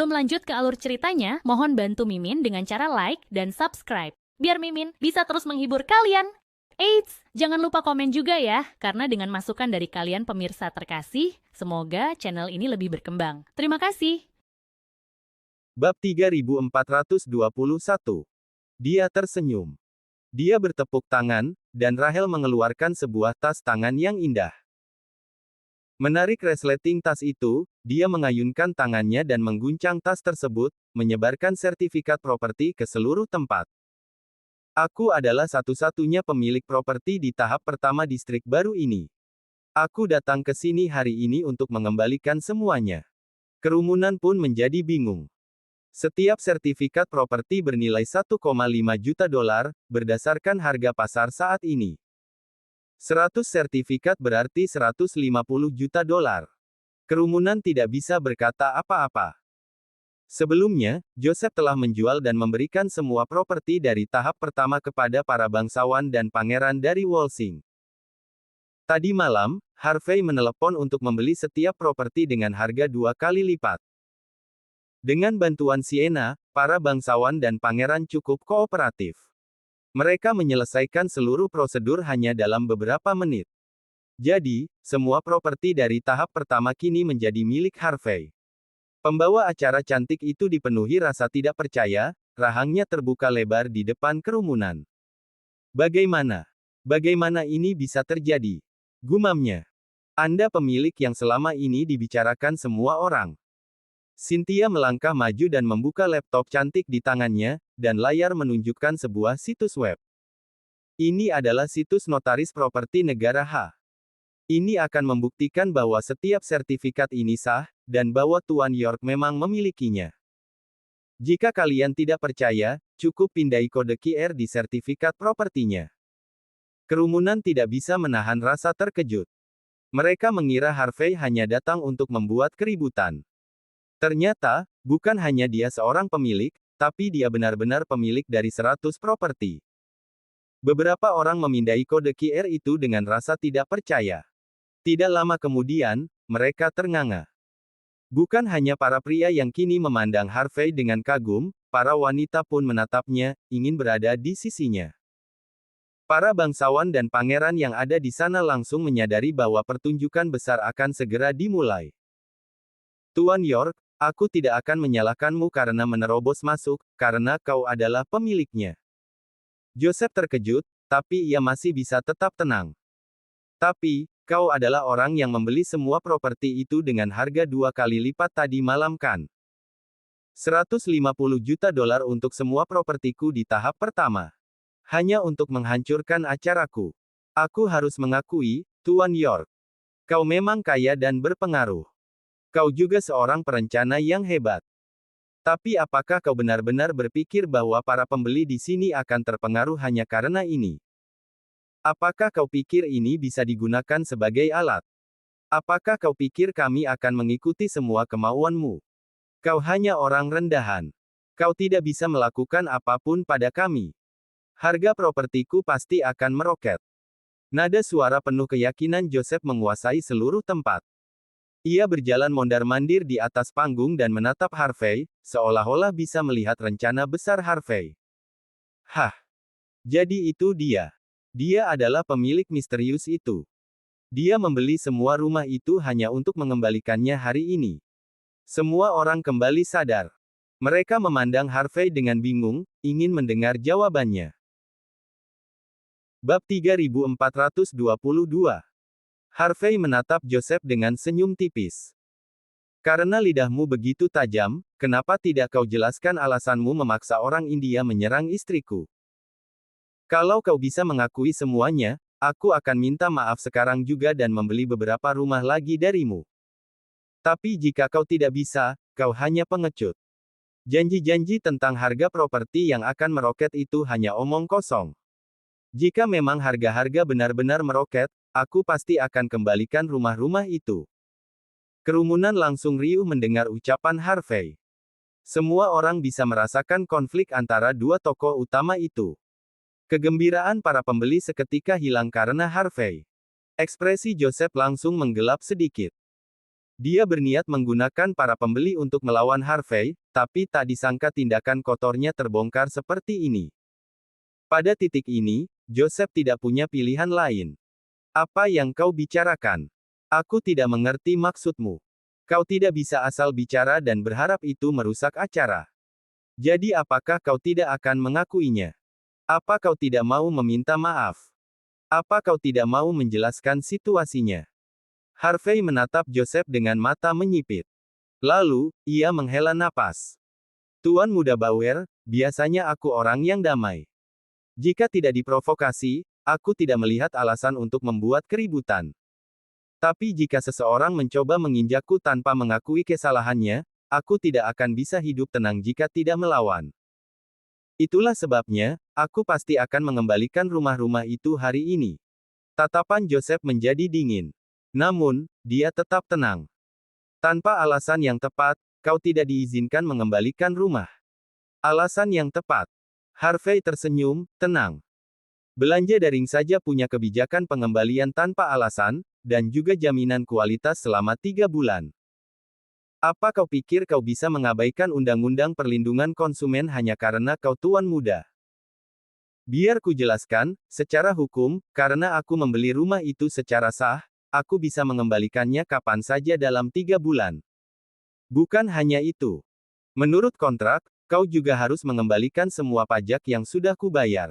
Sebelum lanjut ke alur ceritanya, mohon bantu Mimin dengan cara like dan subscribe, biar Mimin bisa terus menghibur kalian. Eits, jangan lupa komen juga ya, karena dengan masukan dari kalian pemirsa terkasih, semoga channel ini lebih berkembang. Terima kasih. Bab 3421. Dia tersenyum. Dia bertepuk tangan, dan Rahel mengeluarkan sebuah tas tangan yang indah. Menarik resleting tas itu, dia mengayunkan tangannya dan mengguncang tas tersebut, menyebarkan sertifikat properti ke seluruh tempat. Aku adalah satu-satunya pemilik properti di tahap pertama distrik baru ini. Aku datang ke sini hari ini untuk mengembalikan semuanya. Kerumunan pun menjadi bingung. Setiap sertifikat properti bernilai 1,5 juta dolar, berdasarkan harga pasar saat ini. 100 sertifikat berarti 150 juta dolar. Kerumunan tidak bisa berkata apa-apa. Sebelumnya, Joseph telah menjual dan memberikan semua properti dari tahap pertama kepada para bangsawan dan pangeran dari Walsing. Tadi malam, Harvey menelepon untuk membeli setiap properti dengan harga 2 kali lipat. Dengan bantuan Sienna, para bangsawan dan pangeran cukup kooperatif. Mereka menyelesaikan seluruh prosedur hanya dalam beberapa menit. Jadi, semua properti dari tahap pertama kini menjadi milik Harvey. Pembawa acara cantik itu dipenuhi rasa tidak percaya, rahangnya terbuka lebar di depan kerumunan. Bagaimana? Bagaimana ini bisa terjadi? Gumamnya. Anda pemilik yang selama ini dibicarakan semua orang. Cynthia melangkah maju dan membuka laptop cantik di tangannya, dan layar menunjukkan sebuah situs web. Ini adalah situs notaris properti negara H. Ini akan membuktikan bahwa setiap sertifikat ini sah, dan bahwa Tuan York memang memilikinya. Jika kalian tidak percaya, cukup pindai kode QR di sertifikat propertinya. Kerumunan tidak bisa menahan rasa terkejut. Mereka mengira Harvey hanya datang untuk membuat keributan. Ternyata, bukan hanya dia seorang pemilik, tapi dia benar-benar pemilik dari 100 properti. Beberapa orang memindai kode QR itu dengan rasa tidak percaya. Tidak lama kemudian, mereka ternganga. Bukan hanya para pria yang kini memandang Harvey dengan kagum, para wanita pun menatapnya, ingin berada di sisinya. Para bangsawan dan pangeran yang ada di sana langsung menyadari bahwa pertunjukan besar akan segera dimulai. Tuan York, aku tidak akan menyalahkanmu karena menerobos masuk, karena kau adalah pemiliknya. Joseph terkejut, tapi ia masih bisa tetap tenang. Tapi, kau adalah orang yang membeli semua properti itu dengan harga 2 kali lipat tadi malam kan? 150 juta dolar untuk semua propertiku di tahap pertama. Hanya untuk menghancurkan acaraku. Aku harus mengakui, Tuan York. Kau memang kaya dan berpengaruh. Kau juga seorang perencana yang hebat. Tapi apakah kau benar-benar berpikir bahwa para pembeli di sini akan terpengaruh hanya karena ini? Apakah kau pikir ini bisa digunakan sebagai alat? Apakah kau pikir kami akan mengikuti semua kemauanmu? Kau hanya orang rendahan. Kau tidak bisa melakukan apapun pada kami. Harga propertiku pasti akan meroket. Nada suara penuh keyakinan Joseph menguasai seluruh tempat. Ia berjalan mondar-mandir di atas panggung dan menatap Harvey, seolah-olah bisa melihat rencana besar Harvey. Hah! Jadi itu dia. Dia adalah pemilik misterius itu. Dia membeli semua rumah itu hanya untuk mengembalikannya hari ini. Semua orang kembali sadar. Mereka memandang Harvey dengan bingung, ingin mendengar jawabannya. Bab 3422. Harvey menatap Joseph dengan senyum tipis. Karena lidahmu begitu tajam, kenapa tidak kau jelaskan alasanmu memaksa orang India menyerang istriku? Kalau kau bisa mengakui semuanya, aku akan minta maaf sekarang juga dan membeli beberapa rumah lagi darimu. Tapi jika kau tidak bisa, kau hanya pengecut. Janji-janji tentang harga properti yang akan meroket itu hanya omong kosong. Jika memang harga-harga benar-benar meroket, aku pasti akan kembalikan rumah-rumah itu. Kerumunan langsung riuh mendengar ucapan Harvey. Semua orang bisa merasakan konflik antara dua tokoh utama itu. Kegembiraan para pembeli seketika hilang karena Harvey. Ekspresi Joseph langsung menggelap sedikit. Dia berniat menggunakan para pembeli untuk melawan Harvey, tapi tak disangka tindakan kotornya terbongkar seperti ini. Pada titik ini, Joseph tidak punya pilihan lain. Apa yang kau bicarakan? Aku tidak mengerti maksudmu. Kau tidak bisa asal bicara dan berharap itu merusak acara. Jadi apakah kau tidak akan mengakuinya? Apa kau tidak mau meminta maaf? Apa kau tidak mau menjelaskan situasinya? Harvey menatap Joseph dengan mata menyipit. Lalu, ia menghela napas. Tuan Muda Bauer, biasanya aku orang yang damai. Jika tidak diprovokasi, aku tidak melihat alasan untuk membuat keributan. Tapi jika seseorang mencoba menginjakku tanpa mengakui kesalahannya, aku tidak akan bisa hidup tenang jika tidak melawan. Itulah sebabnya, aku pasti akan mengembalikan rumah-rumah itu hari ini. Tatapan Joseph menjadi dingin. Namun, dia tetap tenang. Tanpa alasan yang tepat, kau tidak diizinkan mengembalikan rumah. Alasan yang tepat. Harvey tersenyum, tenang. Belanja daring saja punya kebijakan pengembalian tanpa alasan, dan juga jaminan kualitas selama 3 bulan. Apa kau pikir kau bisa mengabaikan undang-undang perlindungan konsumen hanya karena kau tuan muda? Biar ku jelaskan, secara hukum, karena aku membeli rumah itu secara sah, aku bisa mengembalikannya kapan saja dalam 3 bulan. Bukan hanya itu. Menurut kontrak, kau juga harus mengembalikan semua pajak yang sudah kubayar.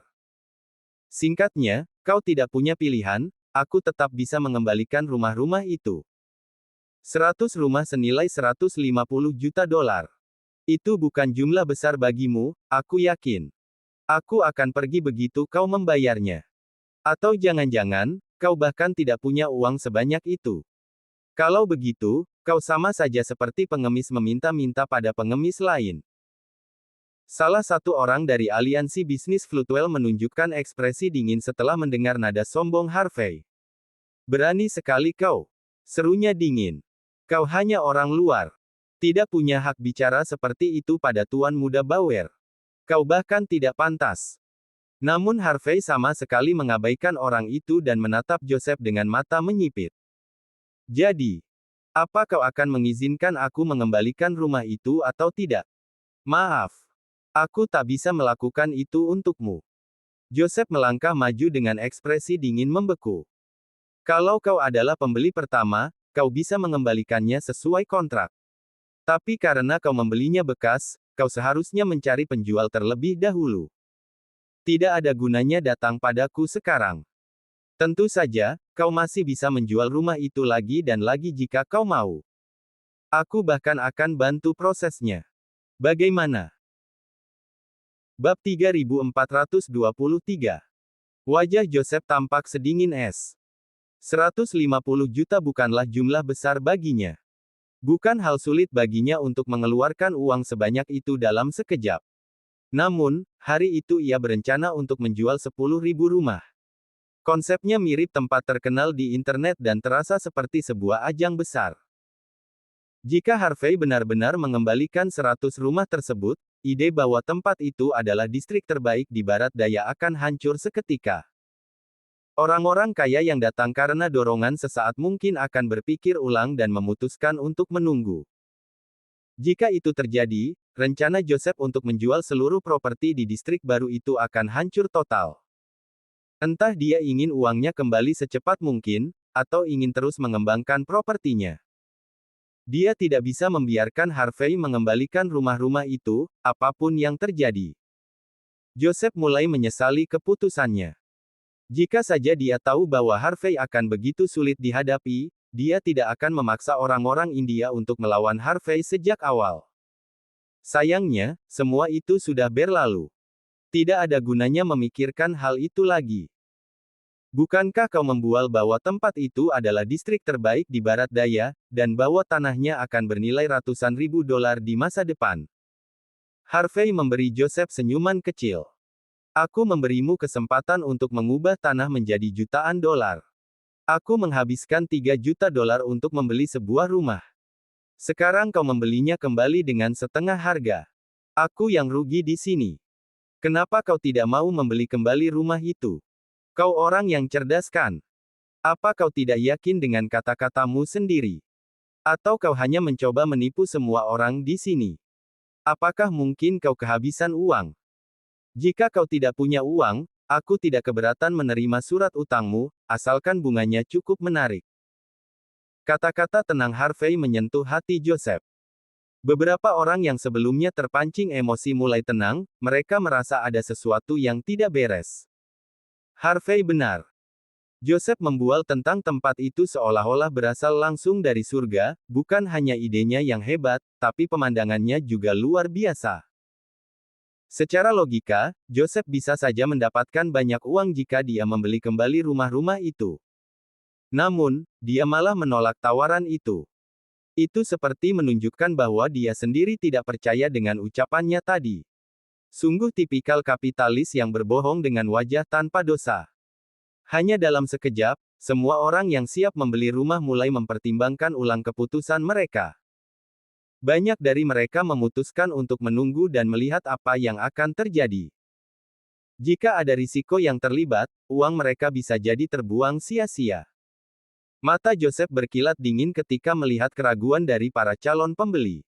Singkatnya, kau tidak punya pilihan, aku tetap bisa mengembalikan rumah-rumah itu. 100 rumah senilai 150 juta dolar. Itu bukan jumlah besar bagimu, aku yakin. Aku akan pergi begitu kau membayarnya. Atau jangan-jangan, kau bahkan tidak punya uang sebanyak itu. Kalau begitu, kau sama saja seperti pengemis meminta-minta pada pengemis lain. Salah satu orang dari aliansi bisnis Floodwell menunjukkan ekspresi dingin setelah mendengar nada sombong Harvey. Berani sekali kau. Serunya dingin. Kau hanya orang luar. Tidak punya hak bicara seperti itu pada Tuan Muda Bauer. Kau bahkan tidak pantas. Namun Harvey sama sekali mengabaikan orang itu dan menatap Joseph dengan mata menyipit. Jadi, apa kau akan mengizinkan aku mengembalikan rumah itu atau tidak? Maaf. Aku tak bisa melakukan itu untukmu. Joseph melangkah maju dengan ekspresi dingin membeku. Kalau kau adalah pembeli pertama, kau bisa mengembalikannya sesuai kontrak. Tapi karena kau membelinya bekas, kau seharusnya mencari penjual terlebih dahulu. Tidak ada gunanya datang padaku sekarang. Tentu saja, kau masih bisa menjual rumah itu lagi dan lagi jika kau mau. Aku bahkan akan bantu prosesnya. Bagaimana? Bab 3423. Wajah Joseph tampak sedingin es. 150 juta bukanlah jumlah besar baginya. Bukan hal sulit baginya untuk mengeluarkan uang sebanyak itu dalam sekejap. Namun, hari itu ia berencana untuk menjual 10.000 rumah. Konsepnya mirip tempat terkenal di internet dan terasa seperti sebuah ajang besar. Jika Harvey benar-benar mengembalikan 100 rumah tersebut, ide bahwa tempat itu adalah distrik terbaik di Barat Daya akan hancur seketika. Orang-orang kaya yang datang karena dorongan sesaat mungkin akan berpikir ulang dan memutuskan untuk menunggu. Jika itu terjadi, rencana Joseph untuk menjual seluruh properti di distrik baru itu akan hancur total. Entah dia ingin uangnya kembali secepat mungkin, atau ingin terus mengembangkan propertinya. Dia tidak bisa membiarkan Harvey mengembalikan rumah-rumah itu, apapun yang terjadi. Joseph mulai menyesali keputusannya. Jika saja dia tahu bahwa Harvey akan begitu sulit dihadapi, dia tidak akan memaksa orang-orang India untuk melawan Harvey sejak awal. Sayangnya, semua itu sudah berlalu. Tidak ada gunanya memikirkan hal itu lagi. Bukankah kau membual bahwa tempat itu adalah distrik terbaik di Barat Daya, dan bahwa tanahnya akan bernilai ratusan ribu dolar di masa depan? Harvey memberi Joseph senyuman kecil. Aku memberimu kesempatan untuk mengubah tanah menjadi jutaan dolar. Aku menghabiskan 3 juta dolar untuk membeli sebuah rumah. Sekarang kau membelinya kembali dengan setengah harga. Aku yang rugi di sini. Kenapa kau tidak mau membeli kembali rumah itu? Kau orang yang cerdas kan? Apa kau tidak yakin dengan kata-katamu sendiri? Atau kau hanya mencoba menipu semua orang di sini? Apakah mungkin kau kehabisan uang? Jika kau tidak punya uang, aku tidak keberatan menerima surat utangmu, asalkan bunganya cukup menarik. Kata-kata tenang Harvey menyentuh hati Joseph. Beberapa orang yang sebelumnya terpancing emosi mulai tenang, mereka merasa ada sesuatu yang tidak beres. Harvey benar. Joseph membual tentang tempat itu seolah-olah berasal langsung dari surga, bukan hanya idenya yang hebat, tapi pemandangannya juga luar biasa. Secara logika, Joseph bisa saja mendapatkan banyak uang jika dia membeli kembali rumah-rumah itu. Namun, dia malah menolak tawaran itu. Itu seperti menunjukkan bahwa dia sendiri tidak percaya dengan ucapannya tadi. Sungguh tipikal kapitalis yang berbohong dengan wajah tanpa dosa. Hanya dalam sekejap, semua orang yang siap membeli rumah mulai mempertimbangkan ulang keputusan mereka. Banyak dari mereka memutuskan untuk menunggu dan melihat apa yang akan terjadi. Jika ada risiko yang terlibat, uang mereka bisa jadi terbuang sia-sia. Mata Joseph berkilat dingin ketika melihat keraguan dari para calon pembeli.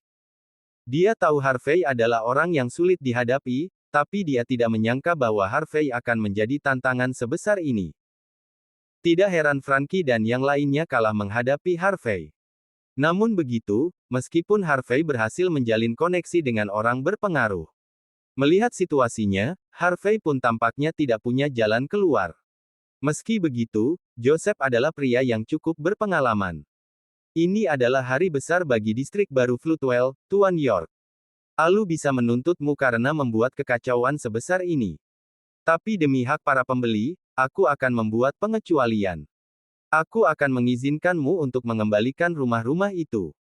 Dia tahu Harvey adalah orang yang sulit dihadapi, tapi dia tidak menyangka bahwa Harvey akan menjadi tantangan sebesar ini. Tidak heran Frankie dan yang lainnya kalah menghadapi Harvey. Namun begitu, meskipun Harvey berhasil menjalin koneksi dengan orang berpengaruh. Melihat situasinya, Harvey pun tampaknya tidak punya jalan keluar. Meski begitu, Joseph adalah pria yang cukup berpengalaman. Ini adalah hari besar bagi distrik baru Floodwell, Tuan York. Alu bisa menuntutmu karena membuat kekacauan sebesar ini. Tapi demi hak para pembeli, aku akan membuat pengecualian. Aku akan mengizinkanmu untuk mengembalikan rumah-rumah itu.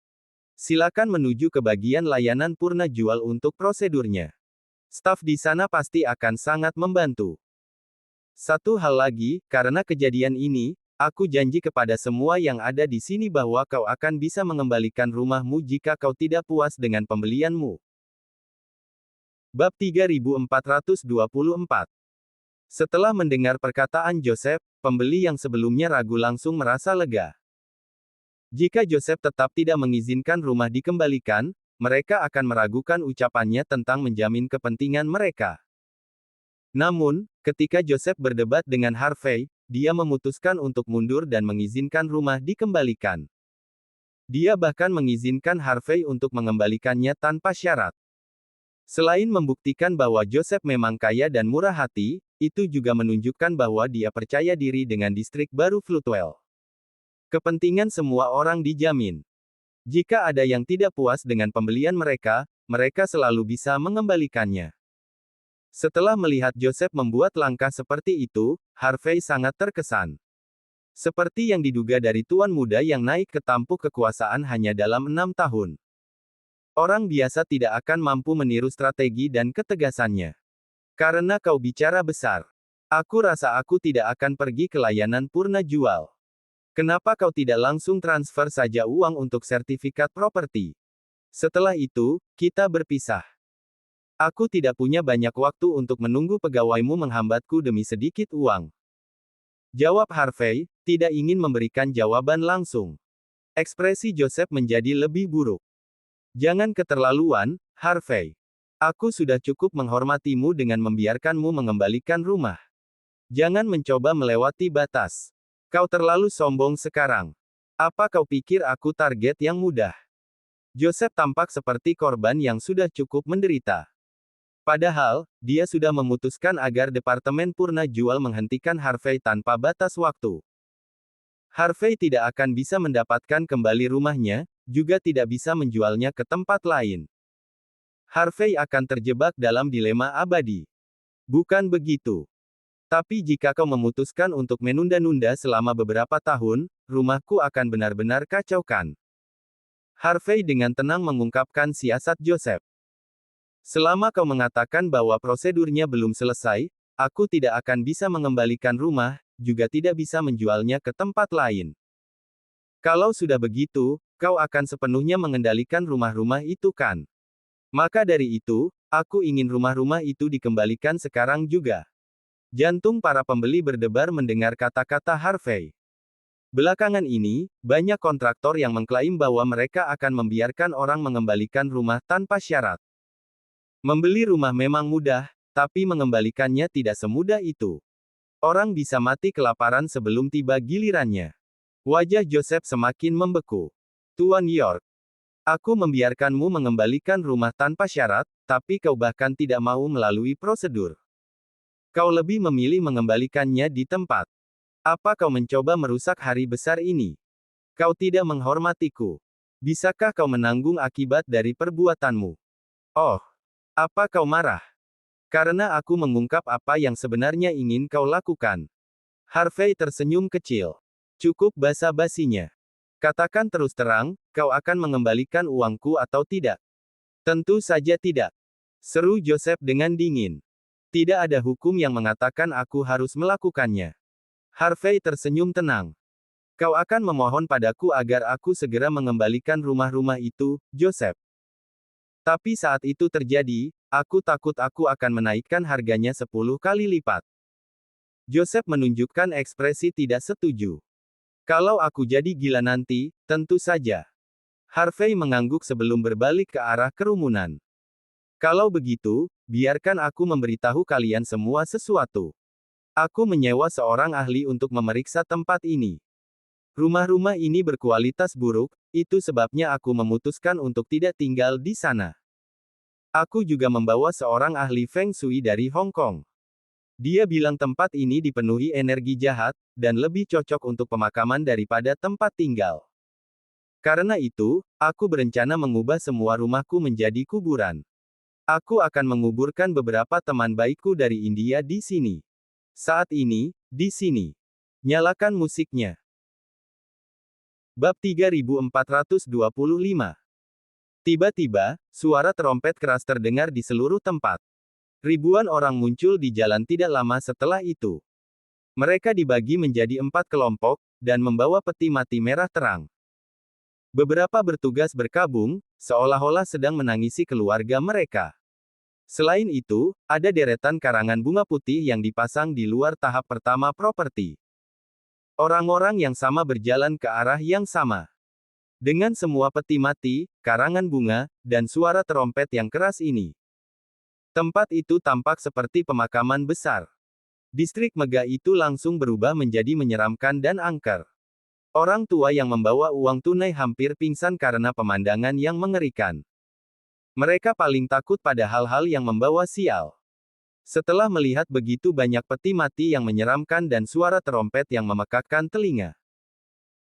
Silakan menuju ke bagian layanan purna jual untuk prosedurnya. Staf di sana pasti akan sangat membantu. Satu hal lagi, karena kejadian ini, aku janji kepada semua yang ada di sini bahwa kau akan bisa mengembalikan rumahmu jika kau tidak puas dengan pembelianmu. Bab 3424. Setelah mendengar perkataan Joseph, pembeli yang sebelumnya ragu langsung merasa lega. Jika Joseph tetap tidak mengizinkan rumah dikembalikan, mereka akan meragukan ucapannya tentang menjamin kepentingan mereka. Namun, ketika Joseph berdebat dengan Harvey, dia memutuskan untuk mundur dan mengizinkan rumah dikembalikan. Dia bahkan mengizinkan Harvey untuk mengembalikannya tanpa syarat. Selain membuktikan bahwa Joseph memang kaya dan murah hati, itu juga menunjukkan bahwa dia percaya diri dengan distrik baru Floodwell. Kepentingan semua orang dijamin. Jika ada yang tidak puas dengan pembelian mereka, mereka selalu bisa mengembalikannya. Setelah melihat Joseph membuat langkah seperti itu, Harvey sangat terkesan. Seperti yang diduga dari tuan muda yang naik ke tampuk kekuasaan hanya dalam 6 tahun. Orang biasa tidak akan mampu meniru strategi dan ketegasannya. Karena kau bicara besar. Aku rasa aku tidak akan pergi ke layanan purna jual. Kenapa kau tidak langsung transfer saja uang untuk sertifikat properti? Setelah itu, kita berpisah. Aku tidak punya banyak waktu untuk menunggu pegawaimu menghambatku demi sedikit uang. Jawab Harvey, tidak ingin memberikan jawaban langsung. Ekspresi Joseph menjadi lebih buruk. Jangan keterlaluan, Harvey. Aku sudah cukup menghormatimu dengan membiarkanmu mengembalikan rumah. Jangan mencoba melewati batas. Kau terlalu sombong sekarang. Apa kau pikir aku target yang mudah? Joseph tampak seperti korban yang sudah cukup menderita. Padahal, dia sudah memutuskan agar Departemen Purna Jual menghentikan Harvey tanpa batas waktu. Harvey tidak akan bisa mendapatkan kembali rumahnya, juga tidak bisa menjualnya ke tempat lain. Harvey akan terjebak dalam dilema abadi. Bukan begitu. Tapi jika kau memutuskan untuk menunda-nunda selama beberapa tahun, rumahku akan benar-benar kacaukan. Harvey dengan tenang mengungkapkan siasat Joseph. Selama kau mengatakan bahwa prosedurnya belum selesai, aku tidak akan bisa mengembalikan rumah, juga tidak bisa menjualnya ke tempat lain. Kalau sudah begitu, kau akan sepenuhnya mengendalikan rumah-rumah itu kan? Maka dari itu, aku ingin rumah-rumah itu dikembalikan sekarang juga. Jantung para pembeli berdebar mendengar kata-kata Harvey. Belakangan ini, banyak kontraktor yang mengklaim bahwa mereka akan membiarkan orang mengembalikan rumah tanpa syarat. Membeli rumah memang mudah, tapi mengembalikannya tidak semudah itu. Orang bisa mati kelaparan sebelum tiba gilirannya. Wajah Joseph semakin membeku. Tuan York, aku membiarkanmu mengembalikan rumah tanpa syarat, tapi kau bahkan tidak mau melalui prosedur. Kau lebih memilih mengembalikannya di tempat. Apa kau mencoba merusak hari besar ini? Kau tidak menghormatiku. Bisakah kau menanggung akibat dari perbuatanmu? Oh, apa kau marah? Karena aku mengungkap apa yang sebenarnya ingin kau lakukan. Harvey tersenyum kecil. Cukup basa-basinya. Katakan terus terang, kau akan mengembalikan uangku atau tidak? Tentu saja tidak. Seru Joseph dengan dingin. Tidak ada hukum yang mengatakan aku harus melakukannya. Harvey tersenyum tenang. Kau akan memohon padaku agar aku segera mengembalikan rumah-rumah itu, Joseph. Tapi saat itu terjadi, aku takut aku akan menaikkan harganya 10 kali lipat. Joseph menunjukkan ekspresi tidak setuju. Kalau aku jadi gila nanti, tentu saja. Harvey mengangguk sebelum berbalik ke arah kerumunan. Kalau begitu, biarkan aku memberitahu kalian semua sesuatu. Aku menyewa seorang ahli untuk memeriksa tempat ini. Rumah-rumah ini berkualitas buruk, itu sebabnya aku memutuskan untuk tidak tinggal di sana. Aku juga membawa seorang ahli Feng Shui dari Hong Kong. Dia bilang tempat ini dipenuhi energi jahat, dan lebih cocok untuk pemakaman daripada tempat tinggal. Karena itu, aku berencana mengubah semua rumahku menjadi kuburan. Aku akan menguburkan beberapa teman baikku dari India di sini. Saat ini, di sini. Nyalakan musiknya. Bab 3425. Tiba-tiba, suara trompet keras terdengar di seluruh tempat. Ribuan orang muncul di jalan tidak lama setelah itu. Mereka dibagi menjadi 4 kelompok, dan membawa peti mati merah terang. Beberapa bertugas berkabung, seolah-olah sedang menangisi keluarga mereka. Selain itu, ada deretan karangan bunga putih yang dipasang di luar tahap pertama properti. Orang-orang yang sama berjalan ke arah yang sama. Dengan semua peti mati, karangan bunga, dan suara trompet yang keras ini. Tempat itu tampak seperti pemakaman besar. Distrik megah itu langsung berubah menjadi menyeramkan dan angker. Orang tua yang membawa uang tunai hampir pingsan karena pemandangan yang mengerikan. Mereka paling takut pada hal-hal yang membawa sial. Setelah melihat begitu banyak peti mati yang menyeramkan dan suara trompet yang memekakkan telinga.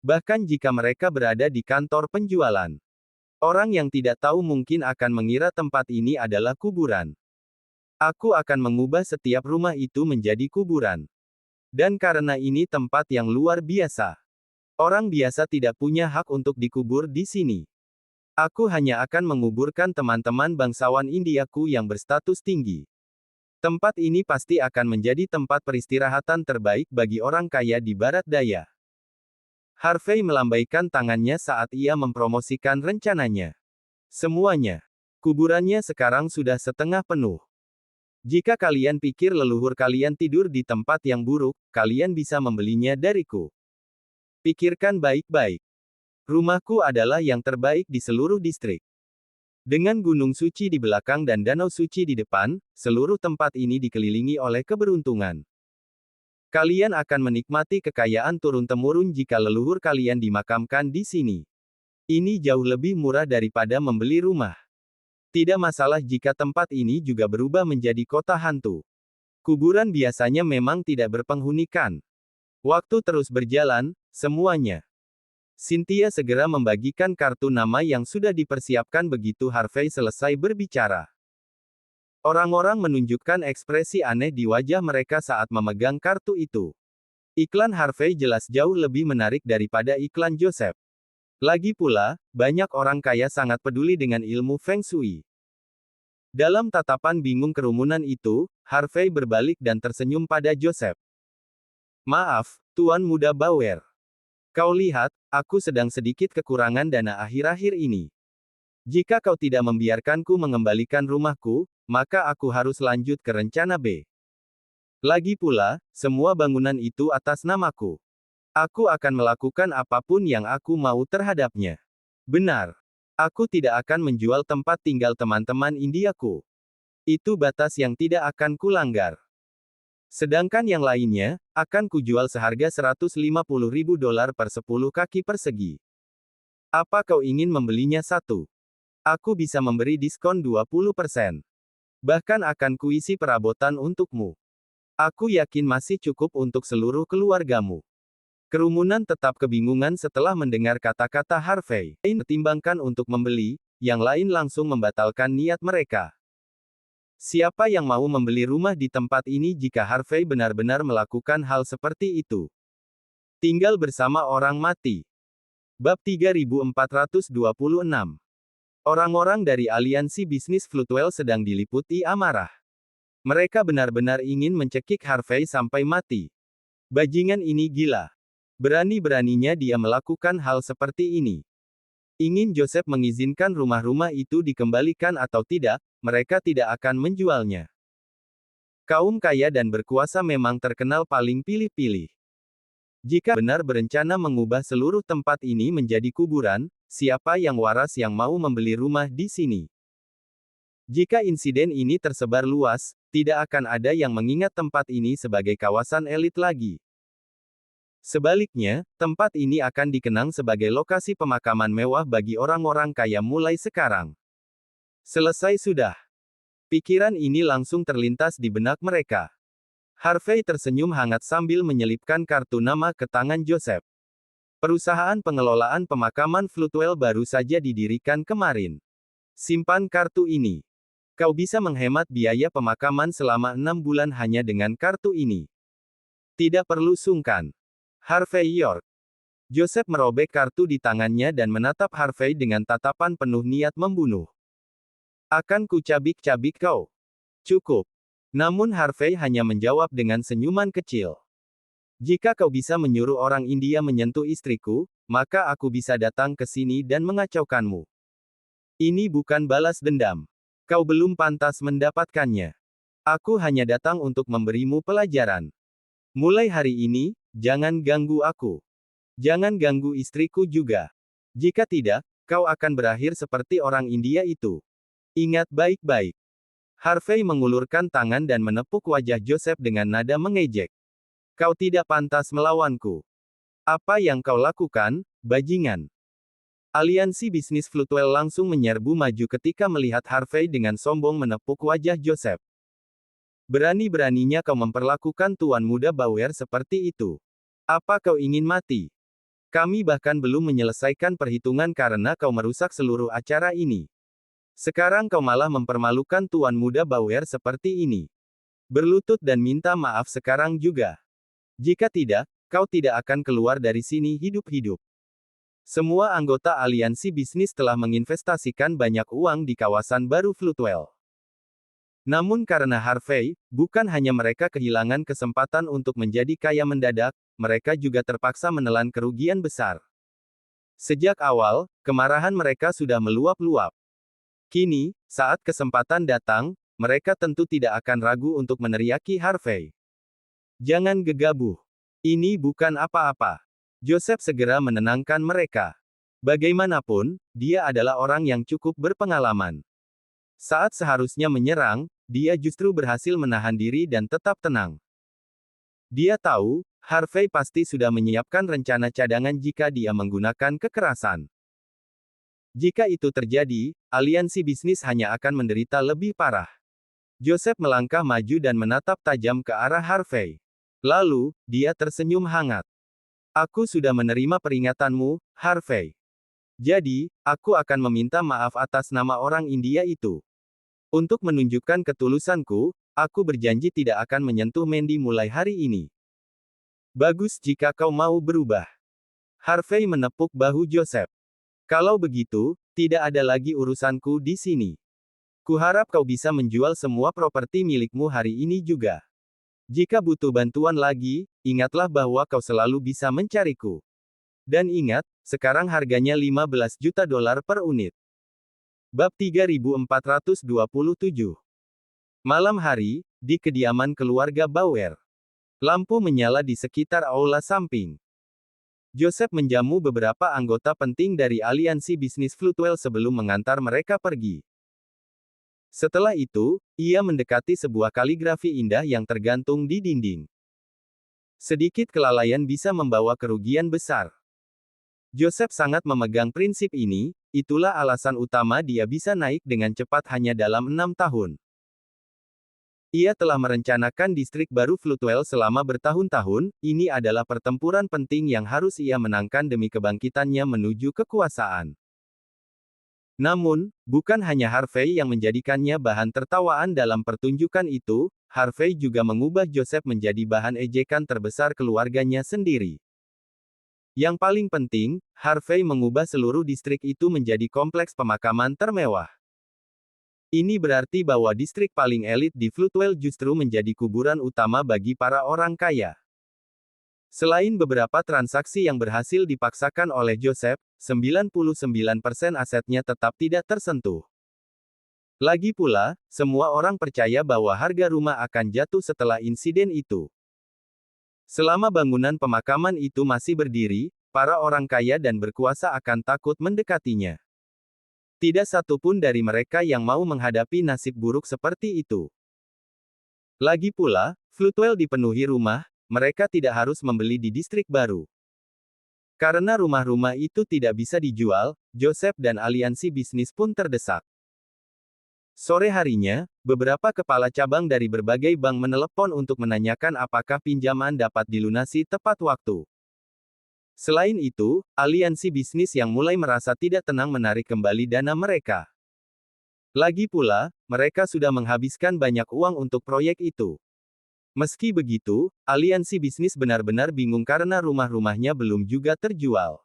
Bahkan jika mereka berada di kantor penjualan. Orang yang tidak tahu mungkin akan mengira tempat ini adalah kuburan. Aku akan mengubah setiap rumah itu menjadi kuburan. Dan karena ini tempat yang luar biasa. Orang biasa tidak punya hak untuk dikubur di sini. Aku hanya akan menguburkan teman-teman bangsawan Indiaku yang berstatus tinggi. Tempat ini pasti akan menjadi tempat peristirahatan terbaik bagi orang kaya di Barat Daya. Harvey melambaikan tangannya saat ia mempromosikan rencananya. Semuanya. Kuburannya sekarang sudah setengah penuh. Jika kalian pikir leluhur kalian tidur di tempat yang buruk, kalian bisa membelinya dariku. Pikirkan baik-baik. Rumahku adalah yang terbaik di seluruh distrik. Dengan gunung suci di belakang dan danau suci di depan, seluruh tempat ini dikelilingi oleh keberuntungan. Kalian akan menikmati kekayaan turun-temurun jika leluhur kalian dimakamkan di sini. Ini jauh lebih murah daripada membeli rumah. Tidak masalah jika tempat ini juga berubah menjadi kota hantu. Kuburan biasanya memang tidak berpenghunikan. Waktu terus berjalan, semuanya. Cynthia segera membagikan kartu nama yang sudah dipersiapkan begitu Harvey selesai berbicara. Orang-orang menunjukkan ekspresi aneh di wajah mereka saat memegang kartu itu. Iklan Harvey jelas jauh lebih menarik daripada iklan Joseph. Lagi pula, banyak orang kaya sangat peduli dengan ilmu Feng Shui. Dalam tatapan bingung kerumunan itu, Harvey berbalik dan tersenyum pada Joseph. Maaf, Tuan Muda Bauer. Kau lihat, aku sedang sedikit kekurangan dana akhir-akhir ini. Jika kau tidak membiarkanku mengembalikan rumahku, maka aku harus lanjut ke rencana B. Lagi pula, semua bangunan itu atas namaku. Aku akan melakukan apapun yang aku mau terhadapnya. Benar. Aku tidak akan menjual tempat tinggal teman-teman Indiaku. Itu batas yang tidak akan kulanggar. Sedangkan yang lainnya, akan kujual seharga $150.000 per 10 kaki persegi. Apa kau ingin membelinya satu? Aku bisa memberi diskon 20%. Bahkan akan kuisi perabotan untukmu. Aku yakin masih cukup untuk seluruh keluargamu. Kerumunan tetap kebingungan setelah mendengar kata-kata Harvey. Lain pertimbangkan untuk membeli, yang lain langsung membatalkan niat mereka. Siapa yang mau membeli rumah di tempat ini jika Harvey benar-benar melakukan hal seperti itu? Tinggal bersama orang mati. Bab 3426. Orang-orang dari aliansi bisnis Floodwell sedang diliputi amarah. Mereka benar-benar ingin mencekik Harvey sampai mati. Bajingan ini gila. Berani-beraninya dia melakukan hal seperti ini. Ingin Joseph mengizinkan rumah-rumah itu dikembalikan atau tidak, mereka tidak akan menjualnya. Kaum kaya dan berkuasa memang terkenal paling pilih-pilih. Jika benar berencana mengubah seluruh tempat ini menjadi kuburan, siapa yang waras yang mau membeli rumah di sini? Jika insiden ini tersebar luas, tidak akan ada yang mengingat tempat ini sebagai kawasan elit lagi. Sebaliknya, tempat ini akan dikenang sebagai lokasi pemakaman mewah bagi orang-orang kaya mulai sekarang. Selesai sudah. Pikiran ini langsung terlintas di benak mereka. Harvey tersenyum hangat sambil menyelipkan kartu nama ke tangan Joseph. Perusahaan pengelolaan pemakaman Floodwell baru saja didirikan kemarin. Simpan kartu ini. Kau bisa menghemat biaya pemakaman selama 6 bulan hanya dengan kartu ini. Tidak perlu sungkan. Harvey York. Joseph merobek kartu di tangannya dan menatap Harvey dengan tatapan penuh niat membunuh. Akan kucabik-cabik kau. Cukup. Namun Harvey hanya menjawab dengan senyuman kecil. Jika kau bisa menyuruh orang India menyentuh istriku, maka aku bisa datang ke sini dan mengacaukanmu. Ini bukan balas dendam. Kau belum pantas mendapatkannya. Aku hanya datang untuk memberimu pelajaran. Mulai hari ini, jangan ganggu aku. Jangan ganggu istriku juga. Jika tidak, kau akan berakhir seperti orang India itu. Ingat baik-baik. Harvey mengulurkan tangan dan menepuk wajah Joseph dengan nada mengejek. Kau tidak pantas melawanku. Apa yang kau lakukan, bajingan? Aliansi bisnis Floodwell langsung menyerbu maju ketika melihat Harvey dengan sombong menepuk wajah Joseph. Berani-beraninya kau memperlakukan Tuan Muda Bauer seperti itu. Apa kau ingin mati? Kami bahkan belum menyelesaikan perhitungan karena kau merusak seluruh acara ini. Sekarang kau malah mempermalukan Tuan Muda Bauer seperti ini. Berlutut dan minta maaf sekarang juga. Jika tidak, kau tidak akan keluar dari sini hidup-hidup. Semua anggota aliansi bisnis telah menginvestasikan banyak uang di kawasan baru Floodwell. Namun karena Harvey, bukan hanya mereka kehilangan kesempatan untuk menjadi kaya mendadak, mereka juga terpaksa menelan kerugian besar. Sejak awal, kemarahan mereka sudah meluap-luap. Kini, saat kesempatan datang, mereka tentu tidak akan ragu untuk meneriaki Harvey. Jangan gegabah. Ini bukan apa-apa. Joseph segera menenangkan mereka. Bagaimanapun, dia adalah orang yang cukup berpengalaman. Saat seharusnya menyerang, dia justru berhasil menahan diri dan tetap tenang. Dia tahu, Harvey pasti sudah menyiapkan rencana cadangan jika dia menggunakan kekerasan. Jika itu terjadi, aliansi bisnis hanya akan menderita lebih parah. Joseph melangkah maju dan menatap tajam ke arah Harvey. Lalu, dia tersenyum hangat. Aku sudah menerima peringatanmu, Harvey. Jadi, aku akan meminta maaf atas nama orang India itu. Untuk menunjukkan ketulusanku, aku berjanji tidak akan menyentuh Mandy mulai hari ini. Bagus jika kau mau berubah. Harvey menepuk bahu Joseph. Kalau begitu, tidak ada lagi urusanku di sini. Kuharap kau bisa menjual semua properti milikmu hari ini juga. Jika butuh bantuan lagi, ingatlah bahwa kau selalu bisa mencariku. Dan ingat, sekarang harganya $15 juta per unit. Bab 3427. Malam hari, di kediaman keluarga Bauer. Lampu menyala di sekitar aula samping. Joseph menjamu beberapa anggota penting dari aliansi bisnis Floodwell sebelum mengantar mereka pergi. Setelah itu, ia mendekati sebuah kaligrafi indah yang tergantung di dinding. Sedikit kelalaian bisa membawa kerugian besar. Joseph sangat memegang prinsip ini, itulah alasan utama dia bisa naik dengan cepat hanya dalam 6 tahun. Ia telah merencanakan distrik baru Floodwell selama bertahun-tahun, ini adalah pertempuran penting yang harus ia menangkan demi kebangkitannya menuju kekuasaan. Namun, bukan hanya Harvey yang menjadikannya bahan tertawaan dalam pertunjukan itu, Harvey juga mengubah Joseph menjadi bahan ejekan terbesar keluarganya sendiri. Yang paling penting, Harvey mengubah seluruh distrik itu menjadi kompleks pemakaman termewah. Ini berarti bahwa distrik paling elit di Floodwell justru menjadi kuburan utama bagi para orang kaya. Selain beberapa transaksi yang berhasil dipaksakan oleh Joseph, 99% asetnya tetap tidak tersentuh. Lagi pula, semua orang percaya bahwa harga rumah akan jatuh setelah insiden itu. Selama bangunan pemakaman itu masih berdiri, para orang kaya dan berkuasa akan takut mendekatinya. Tidak satu pun dari mereka yang mau menghadapi nasib buruk seperti itu. Lagi pula, Floodwell dipenuhi rumah, mereka tidak harus membeli di distrik baru. Karena rumah-rumah itu tidak bisa dijual, Joseph dan aliansi bisnis pun terdesak. Sore harinya, beberapa kepala cabang dari berbagai bank menelepon untuk menanyakan apakah pinjaman dapat dilunasi tepat waktu. Selain itu, aliansi bisnis yang mulai merasa tidak tenang menarik kembali dana mereka. Lagi pula, mereka sudah menghabiskan banyak uang untuk proyek itu. Meski begitu, aliansi bisnis benar-benar bingung karena rumah-rumahnya belum juga terjual.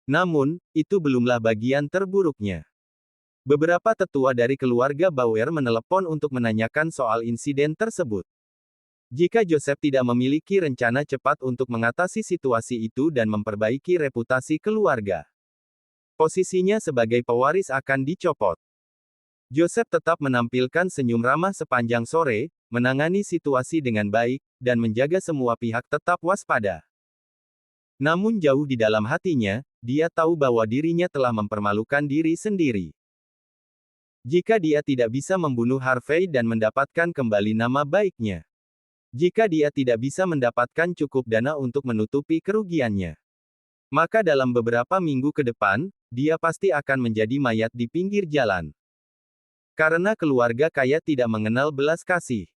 Namun, itu belumlah bagian terburuknya. Beberapa tetua dari keluarga Bauer menelepon untuk menanyakan soal insiden tersebut. Jika Joseph tidak memiliki rencana cepat untuk mengatasi situasi itu dan memperbaiki reputasi keluarga, posisinya sebagai pewaris akan dicopot. Joseph tetap menampilkan senyum ramah sepanjang sore, menangani situasi dengan baik, dan menjaga semua pihak tetap waspada. Namun jauh di dalam hatinya, dia tahu bahwa dirinya telah mempermalukan diri sendiri. Jika dia tidak bisa membunuh Harvey dan mendapatkan kembali nama baiknya. Jika dia tidak bisa mendapatkan cukup dana untuk menutupi kerugiannya, maka dalam beberapa minggu ke depan, dia pasti akan menjadi mayat di pinggir jalan. Karena keluarga kaya tidak mengenal belas kasih.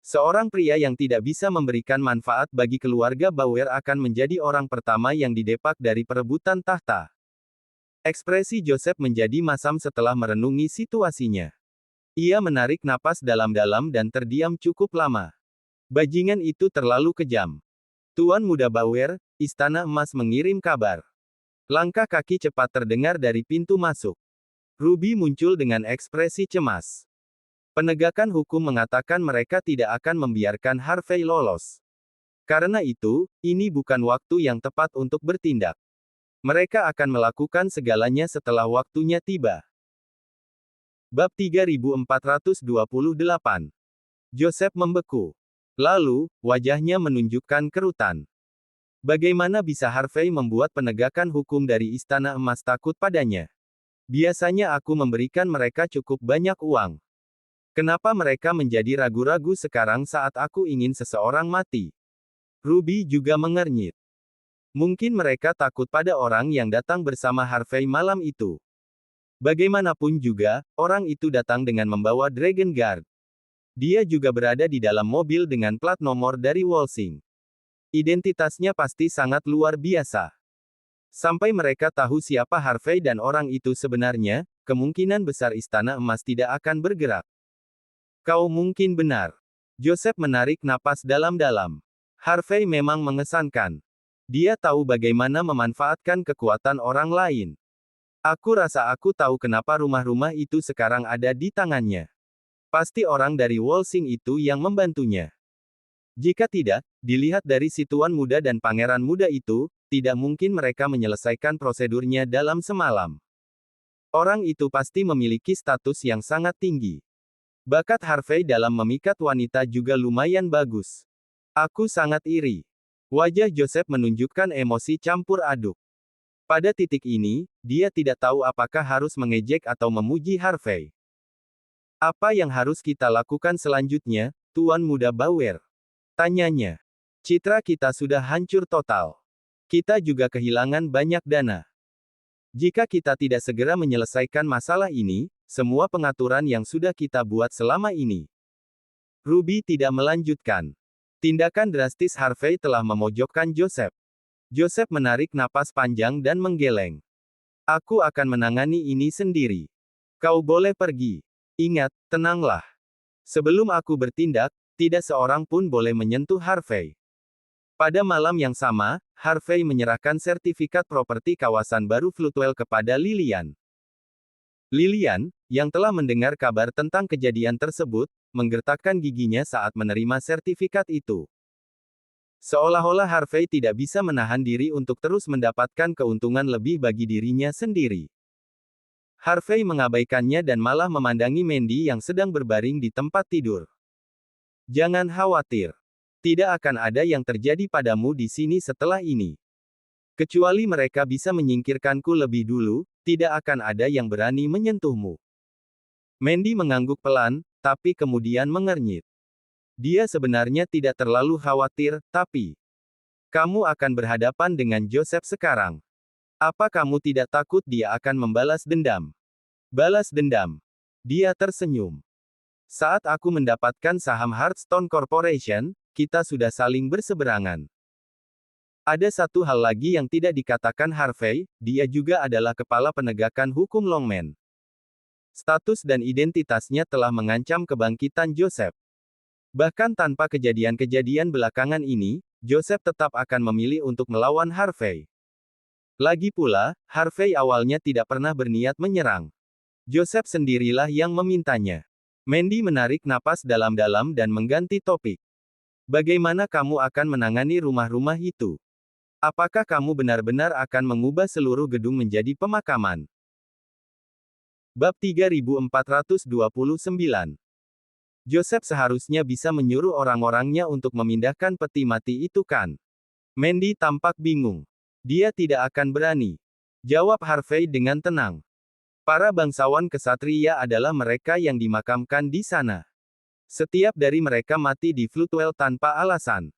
Seorang pria yang tidak bisa memberikan manfaat bagi keluarga Bauer akan menjadi orang pertama yang didepak dari perebutan tahta. Ekspresi Joseph menjadi masam setelah merenungi situasinya. Ia menarik napas dalam-dalam dan terdiam cukup lama. Bajingan itu terlalu kejam. Tuan Muda Bauer, Istana Emas mengirim kabar. Langkah kaki cepat terdengar dari pintu masuk. Ruby muncul dengan ekspresi cemas. Penegakan hukum mengatakan mereka tidak akan membiarkan Harvey lolos. Karena itu, ini bukan waktu yang tepat untuk bertindak. Mereka akan melakukan segalanya setelah waktunya tiba. Bab 3428. Joseph membeku. Lalu, wajahnya menunjukkan kerutan. Bagaimana bisa Harvey membuat penegakan hukum dari Istana Emas takut padanya? Biasanya aku memberikan mereka cukup banyak uang. Kenapa mereka menjadi ragu-ragu sekarang saat aku ingin seseorang mati? Ruby juga mengernyit. Mungkin mereka takut pada orang yang datang bersama Harvey malam itu. Bagaimanapun juga, orang itu datang dengan membawa Dragon Guard. Dia juga berada di dalam mobil dengan plat nomor dari Walsing. Identitasnya pasti sangat luar biasa. Sampai mereka tahu siapa Harvey dan orang itu sebenarnya, kemungkinan besar Istana Emas tidak akan bergerak. Kau mungkin benar. Joseph menarik napas dalam-dalam. Harvey memang mengesankan. Dia tahu bagaimana memanfaatkan kekuatan orang lain. Aku rasa aku tahu kenapa rumah-rumah itu sekarang ada di tangannya. Pasti orang dari Walsing itu yang membantunya. Jika tidak, dilihat dari si Tuan Muda dan Pangeran Muda itu, tidak mungkin mereka menyelesaikan prosedurnya dalam semalam. Orang itu pasti memiliki status yang sangat tinggi. Bakat Harvey dalam memikat wanita juga lumayan bagus. Aku sangat iri. Wajah Joseph menunjukkan emosi campur aduk. Pada titik ini, dia tidak tahu apakah harus mengejek atau memuji Harvey. Apa yang harus kita lakukan selanjutnya, Tuan Muda Bauer? Tanyanya. Citra kita sudah hancur total. Kita juga kehilangan banyak dana. Jika kita tidak segera menyelesaikan masalah ini, semua pengaturan yang sudah kita buat selama ini. Ruby tidak melanjutkan. Tindakan drastis Harvey telah memojokkan Joseph. Joseph menarik napas panjang dan menggeleng. Aku akan menangani ini sendiri. Kau boleh pergi. Ingat, tenanglah. Sebelum aku bertindak, tidak seorang pun boleh menyentuh Harvey. Pada malam yang sama, Harvey menyerahkan sertifikat properti kawasan baru Floodwell kepada Lilian. Lilian, yang telah mendengar kabar tentang kejadian tersebut, menggertakkan giginya saat menerima sertifikat itu. Seolah-olah Harvey tidak bisa menahan diri untuk terus mendapatkan keuntungan lebih bagi dirinya sendiri. Harvey mengabaikannya dan malah memandangi Mandy yang sedang berbaring di tempat tidur. Jangan khawatir. Tidak akan ada yang terjadi padamu di sini setelah ini. Kecuali mereka bisa menyingkirkanku lebih dulu, tidak akan ada yang berani menyentuhmu. Mandy mengangguk pelan, tapi kemudian mengernyit. Dia sebenarnya tidak terlalu khawatir, tapi kamu akan berhadapan dengan Joseph sekarang. Apa kamu tidak takut dia akan membalas dendam? Balas dendam. Dia tersenyum. Saat aku mendapatkan saham Hearthstone Corporation, kita sudah saling berseberangan. Ada satu hal lagi yang tidak dikatakan Harvey, dia juga adalah kepala penegakan hukum Longman. Status dan identitasnya telah mengancam kebangkitan Joseph. Bahkan tanpa kejadian-kejadian belakangan ini, Joseph tetap akan memilih untuk melawan Harvey. Lagi pula, Harvey awalnya tidak pernah berniat menyerang. Joseph sendirilah yang memintanya. Mandy menarik napas dalam-dalam dan mengganti topik. Bagaimana kamu akan menangani rumah-rumah itu? Apakah kamu benar-benar akan mengubah seluruh gedung menjadi pemakaman? Bab 3429. Joseph seharusnya bisa menyuruh orang-orangnya untuk memindahkan peti mati itu kan? Mandy tampak bingung. Dia tidak akan berani. Jawab Harvey dengan tenang. Para bangsawan kesatria adalah mereka yang dimakamkan di sana. Setiap dari mereka mati di Floodwell tanpa alasan.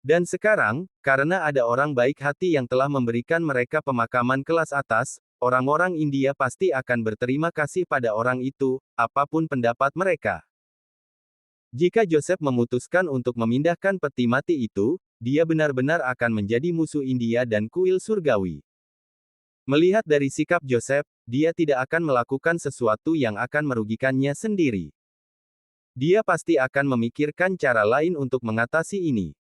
Dan sekarang, karena ada orang baik hati yang telah memberikan mereka pemakaman kelas atas, orang-orang India pasti akan berterima kasih pada orang itu, apapun pendapat mereka. Jika Joseph memutuskan untuk memindahkan peti mati itu, dia benar-benar akan menjadi musuh India dan kuil surgawi. Melihat dari sikap Joseph, dia tidak akan melakukan sesuatu yang akan merugikannya sendiri. Dia pasti akan memikirkan cara lain untuk mengatasi ini.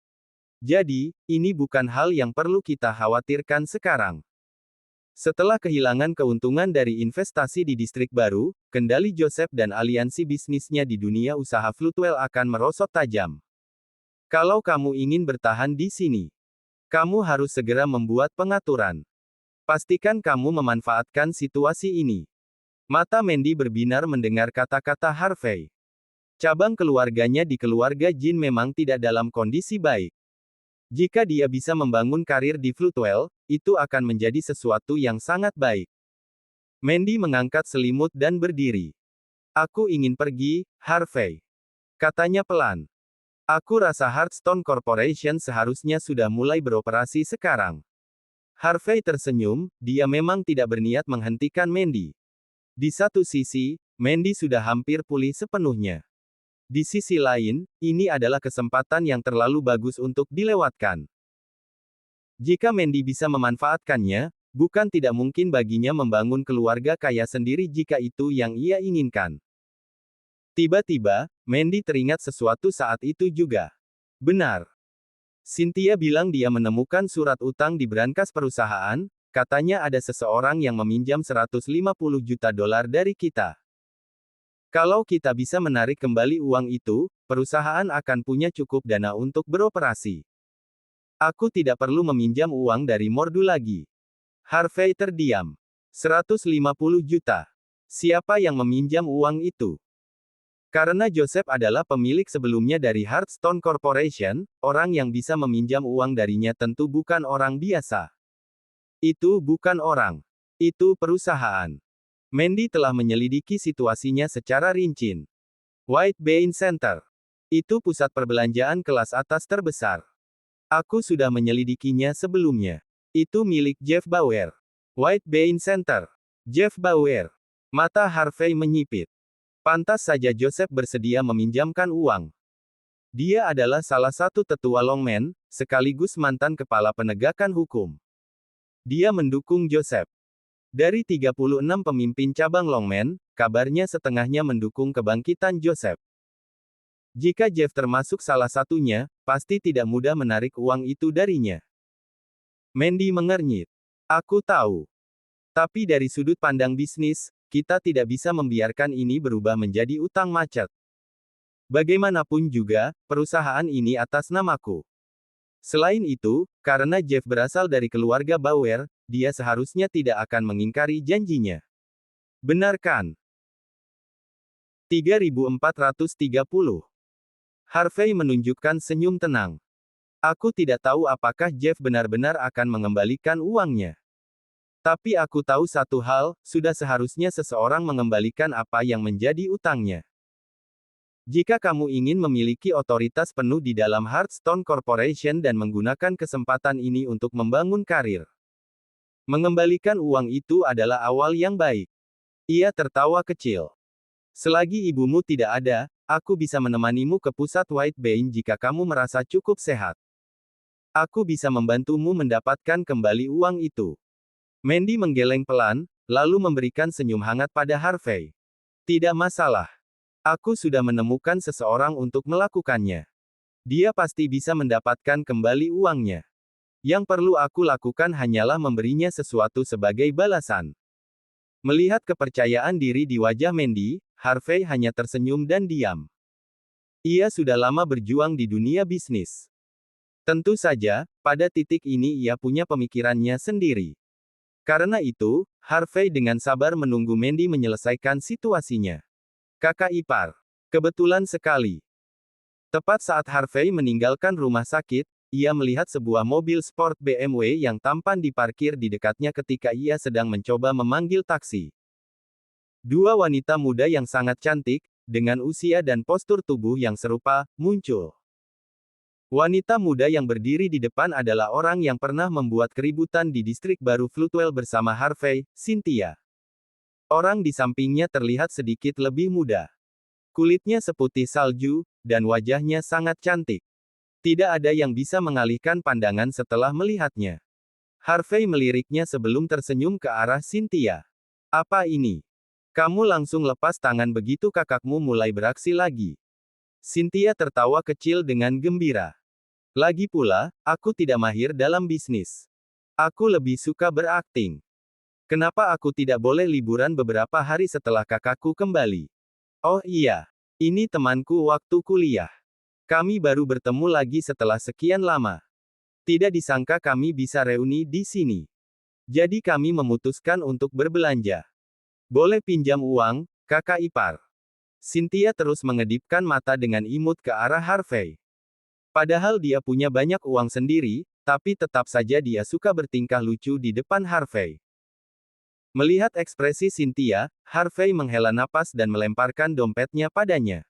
Jadi, ini bukan hal yang perlu kita khawatirkan sekarang. Setelah kehilangan keuntungan dari investasi di distrik baru, kendali Joseph dan aliansi bisnisnya di dunia usaha Floodwell akan merosot tajam. Kalau kamu ingin bertahan di sini, kamu harus segera membuat pengaturan. Pastikan kamu memanfaatkan situasi ini. Mata Mandy berbinar mendengar kata-kata Harvey. Cabang keluarganya di keluarga Jin memang tidak dalam kondisi baik. Jika dia bisa membangun karir di Floodwell, itu akan menjadi sesuatu yang sangat baik. Mandy mengangkat selimut dan berdiri. Aku ingin pergi, Harvey. Katanya pelan. Aku rasa Hearthstone Corporation seharusnya sudah mulai beroperasi sekarang. Harvey tersenyum, dia memang tidak berniat menghentikan Mandy. Di satu sisi, Mandy sudah hampir pulih sepenuhnya. Di sisi lain, ini adalah kesempatan yang terlalu bagus untuk dilewatkan. Jika Mandy bisa memanfaatkannya, bukan tidak mungkin baginya membangun keluarga kaya sendiri jika itu yang ia inginkan. Tiba-tiba, Mandy teringat sesuatu saat itu juga. Benar. Cynthia bilang dia menemukan surat utang di brankas perusahaan, katanya ada seseorang yang meminjam 150 juta dolar dari kita. Kalau kita bisa menarik kembali uang itu, perusahaan akan punya cukup dana untuk beroperasi. Aku tidak perlu meminjam uang dari Mordu lagi. Harvey terdiam. 150 juta. Siapa yang meminjam uang itu? Karena Joseph adalah pemilik sebelumnya dari Hearthstone Corporation, orang yang bisa meminjam uang darinya tentu bukan orang biasa. Itu bukan orang. Itu perusahaan. Mandy telah menyelidiki situasinya secara rinci. White Bean Center. Itu pusat perbelanjaan kelas atas terbesar. Aku sudah menyelidikinya sebelumnya. Itu milik Jeff Bauer. White Bean Center. Jeff Bauer. Mata Harvey menyipit. Pantas saja Joseph bersedia meminjamkan uang. Dia adalah salah satu tetua Longman, sekaligus mantan kepala penegakan hukum. Dia mendukung Joseph. Dari 36 pemimpin cabang Longman, kabarnya setengahnya mendukung kebangkitan Joseph. Jika Jeff termasuk salah satunya, pasti tidak mudah menarik uang itu darinya. Mandy mengernyit. Aku tahu. Tapi dari sudut pandang bisnis, kita tidak bisa membiarkan ini berubah menjadi utang macet. Bagaimanapun juga, perusahaan ini atas namaku. Selain itu, karena Jeff berasal dari keluarga Bauer, dia seharusnya tidak akan mengingkari janjinya. Benar kan? 3430. Harvey menunjukkan senyum tenang. Aku tidak tahu apakah Jeff benar-benar akan mengembalikan uangnya. Tapi aku tahu satu hal, sudah seharusnya seseorang mengembalikan apa yang menjadi utangnya. Jika kamu ingin memiliki otoritas penuh di dalam Hearthstone Corporation dan menggunakan kesempatan ini untuk membangun karir, mengembalikan uang itu adalah awal yang baik. Ia tertawa kecil. Selagi ibumu tidak ada, aku bisa menemanimu ke pusat White Bean jika kamu merasa cukup sehat. Aku bisa membantumu mendapatkan kembali uang itu. Mandy menggeleng pelan, lalu memberikan senyum hangat pada Harvey. Tidak masalah. Aku sudah menemukan seseorang untuk melakukannya. Dia pasti bisa mendapatkan kembali uangnya. Yang perlu aku lakukan hanyalah memberinya sesuatu sebagai balasan. Melihat kepercayaan diri di wajah Mandy, Harvey hanya tersenyum dan diam. Ia sudah lama berjuang di dunia bisnis. Tentu saja, pada titik ini ia punya pemikirannya sendiri. Karena itu, Harvey dengan sabar menunggu Mandy menyelesaikan situasinya. Kakak ipar. Kebetulan sekali. Tepat saat Harvey meninggalkan rumah sakit, ia melihat sebuah mobil sport BMW yang tampan diparkir di dekatnya ketika ia sedang mencoba memanggil taksi. Dua wanita muda yang sangat cantik, dengan usia dan postur tubuh yang serupa, muncul. Wanita muda yang berdiri di depan adalah orang yang pernah membuat keributan di distrik baru Floodwell bersama Harvey, Cynthia. Orang di sampingnya terlihat sedikit lebih muda. Kulitnya seputih salju, dan wajahnya sangat cantik. Tidak ada yang bisa mengalihkan pandangan setelah melihatnya. Harvey meliriknya sebelum tersenyum ke arah Cynthia. Apa ini? Kamu langsung lepas tangan begitu kakakmu mulai beraksi lagi. Cynthia tertawa kecil dengan gembira. Lagi pula, aku tidak mahir dalam bisnis. Aku lebih suka berakting. Kenapa aku tidak boleh liburan beberapa hari setelah kakakku kembali? Oh iya, ini temanku waktu kuliah. Kami baru bertemu lagi setelah sekian lama. Tidak disangka kami bisa reuni di sini. Jadi kami memutuskan untuk berbelanja. Boleh pinjam uang, kakak ipar? Cynthia terus mengedipkan mata dengan imut ke arah Harvey. Padahal dia punya banyak uang sendiri, tapi tetap saja dia suka bertingkah lucu di depan Harvey. Melihat ekspresi Cynthia, Harvey menghela napas dan melemparkan dompetnya padanya.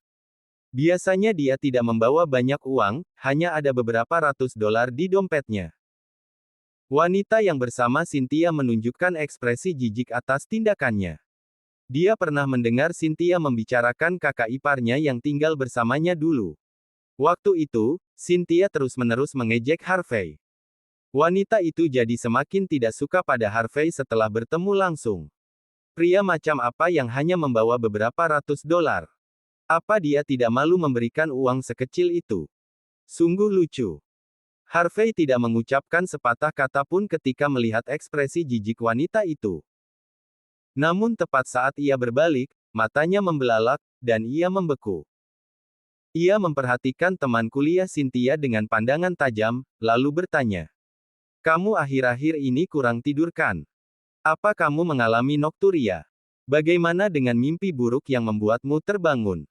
Biasanya dia tidak membawa banyak uang, hanya ada beberapa ratus dolar di dompetnya. Wanita yang bersama Cynthia menunjukkan ekspresi jijik atas tindakannya. Dia pernah mendengar Cynthia membicarakan kakak iparnya yang tinggal bersamanya dulu. Waktu itu, Cynthia terus-menerus mengejek Harvey. Wanita itu jadi semakin tidak suka pada Harvey setelah bertemu langsung. Pria macam apa yang hanya membawa beberapa ratus dolar? Apa dia tidak malu memberikan uang sekecil itu? Sungguh lucu. Harvey tidak mengucapkan sepatah kata pun ketika melihat ekspresi jijik wanita itu. Namun tepat saat ia berbalik, matanya membelalak, dan ia membeku. Ia memperhatikan teman kuliah Cynthia dengan pandangan tajam, lalu bertanya. Kamu akhir-akhir ini kurang tidur kan? Apa kamu mengalami nokturia? Bagaimana dengan mimpi buruk yang membuatmu terbangun?